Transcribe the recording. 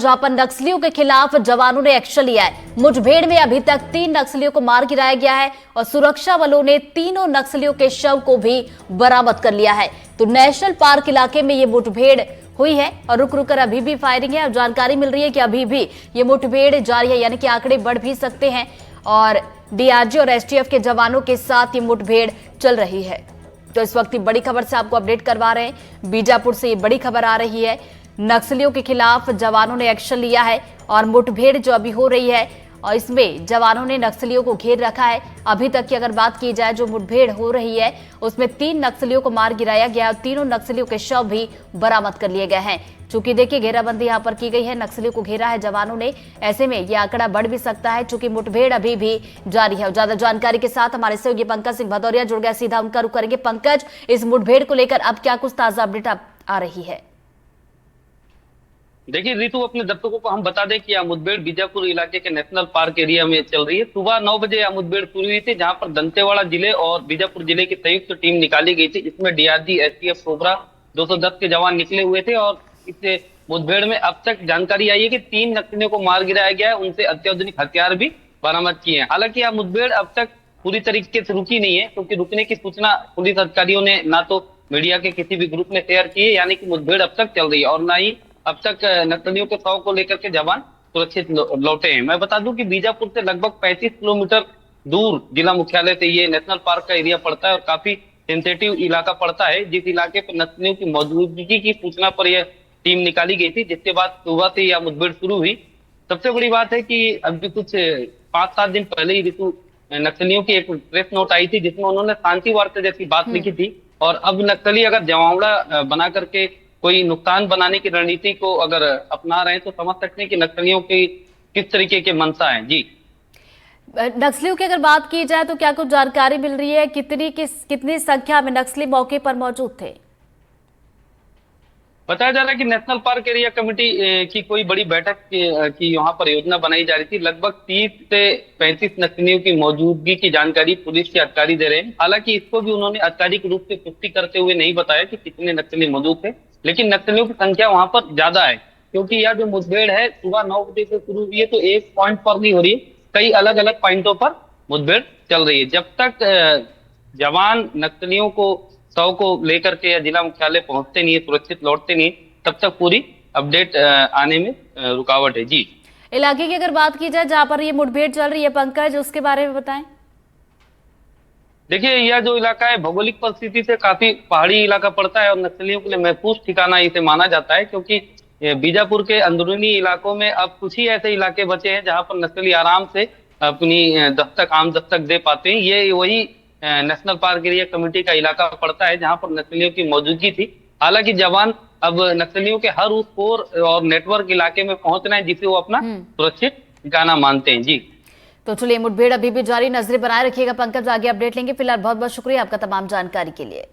जहां पर नक्सलियों के खिलाफ जवानों ने एक्शन लिया है। मुठभेड़ में अभी तक 3 नक्सलियों को मार गिराया गया है और सुरक्षा बलों ने तीनों नक्सलियों के शव को भी बरामद कर लिया है। तो नेशनल पार्क इलाके में ये मुठभेड़ हुई है और रुक रुक कर अभी भी फायरिंग है और जानकारी मिल रही है कि अभी भी ये मुठभेड़ जारी है, यानी कि आंकड़े बढ़ भी सकते हैं और डीआरजी और एसटीएफ के जवानों के साथ ये मुठभेड़ चल रही है। तो इस वक्त बड़ी खबर से आपको अपडेट करवा रहे हैं। बीजापुर से ये बड़ी खबर आ रही है, नक्सलियों के खिलाफ जवानों ने एक्शन लिया है और मुठभेड़ जो अभी हो रही है और इसमें जवानों ने नक्सलियों को घेर रखा है। अभी तक की अगर बात की जाए, जो मुठभेड़ हो रही है उसमें 3 नक्सलियों को मार गिराया गया और तीनों नक्सलियों के शव भी बरामद कर लिए गए हैं। चूंकि देखिए घेराबंदी यहाँ पर की गई है, नक्सलियों को घेरा है जवानों ने, ऐसे में ये आंकड़ा बढ़ भी सकता है चूंकि मुठभेड़ अभी भी जारी है। ज्यादा जानकारी के साथ हमारे सहयोगी पंकज सिंह भदौरिया जुड़ गया, सीधा उनका रुख करेंगे। पंकज, इस मुठभेड़ को लेकर अब क्या कुछ ताजा अपडेट आ रही है? देखिए ऋतु, अपने दर्शकों को हम बता दें कि यह मुठभेड़ बीजापुर इलाके के नेशनल पार्क एरिया में चल रही है। सुबह 9 बजे यह मुठभेड़ शुरू हुई थी, जहां पर दंतेवाड़ा जिले और बीजापुर जिले की संयुक्त टीम निकाली गई थी। इसमें डीआरजी, एसटीएफ, कोबरा 210 के जवान निकले हुए थे और इस मुठभेड़ में अब तक जानकारी आई है कि 3 नक्सलियों को मार गिराया गया है, उनसे अत्याधुनिक हथियार भी बरामद किए हैं। हालांकि यह मुठभेड़ अब तक पूरी तरीके से रुकी नहीं है, क्योंकि रुकने की सूचना पुलिस अधिकारियों ने ना तो मीडिया के किसी भी ग्रुप में शेयर की है, यानी कि मुठभेड़ अब तक चल रही है और ना ही अब तक नक्सलियों के शव को लेकर के जवान सुरक्षित लौटे हैं। मैं बता दूं कि बीजापुर से लगभग 35 किलोमीटर दूर जिला मुख्यालय से ये नेशनल पार्क का एरिया पड़ता है और काफी सेंसिटिव इलाका पड़ता है, जिस इलाके पर नक्सलियों की मौजूदगी की सूचना पर यह टीम निकाली गई थी, जिसके बाद सुबह से यह मुठभेड़ शुरू हुई। सबसे बड़ी बात है कि अभी कुछ 5-7 दिन पहले ही ऋतु नक्सलियों की एक प्रेस नोट आई थी, जिसमें उन्होंने शांति वार्ता जैसी बात लिखी थी और अब नक्सली अगर जमावड़ा बना करके कोई नुकसान बनाने की रणनीति को अगर अपना रहे हैं तो समझ सकते हैं कि नक्सलियों की किस तरीके के मंशा है। जी, नक्सलियों की अगर बात की जाए तो क्या कुछ जानकारी मिल रही है, कितनी संख्या में नक्सली मौके पर मौजूद थे? बताया जा रहा है कि नेशनल पार्क एरिया कमेटी की कोई बड़ी बैठक की यहाँ पर योजना बनाई जा रही थी। लगभग 30 से 35 नक्सलियों की मौजूदगी की जानकारी पुलिस के अधिकारी दे रहे हैं। हालांकि इसको भी उन्होंने आधिकारिक रूप से पुष्टि करते हुए नहीं बताया कि कितने नक्सली मौजूद थे, लेकिन नक्सलियों की संख्या वहां पर ज्यादा है, क्योंकि यह जो मुठभेड़ है सुबह 9 बजे से शुरू हुई है, तो एक पॉइंट पर नहीं हो रही है, कई अलग अलग पॉइंटों पर मुठभेड़ चल रही है। जब तक जवान नक्सलियों को शव को लेकर के या जिला मुख्यालय पहुंचते नहीं है, सुरक्षित लौटते नहीं, तब तक पूरी अपडेट आने में रुकावट है। जी, इलाके की अगर बात की जाए जहां पर ये मुठभेड़ चल रही है, पंकज, उसके बारे में बताएं। देखिए यह जो इलाका है भौगोलिक परिस्थिति से काफी पहाड़ी इलाका पड़ता है और नक्सलियों के लिए महफूज ठिकाना इसे माना जाता है, क्योंकि बीजापुर के अंदरूनी इलाकों में अब कुछ ही ऐसे इलाके बचे हैं जहां पर नक्सली आराम से अपनी आम दस्तक दे पाते हैं। ये वही नेशनल पार्क एरिया कमेटी का इलाका पड़ता है जहां पर नक्सलियों की मौजूदगी थी। हालांकि जवान अब नक्सलियों के हर उस कोर और नेटवर्क इलाके में पहुंच रहे हैं जिसे वो अपना सुरक्षित ठिकाना मानते हैं। जी, तो चलिए, मुठभेड़ अभी भी जारी, नजरें बनाए रखिएगा पंकज, आगे अपडेट लेंगे। फिलहाल बहुत बहुत शुक्रिया आपका तमाम जानकारी के लिए।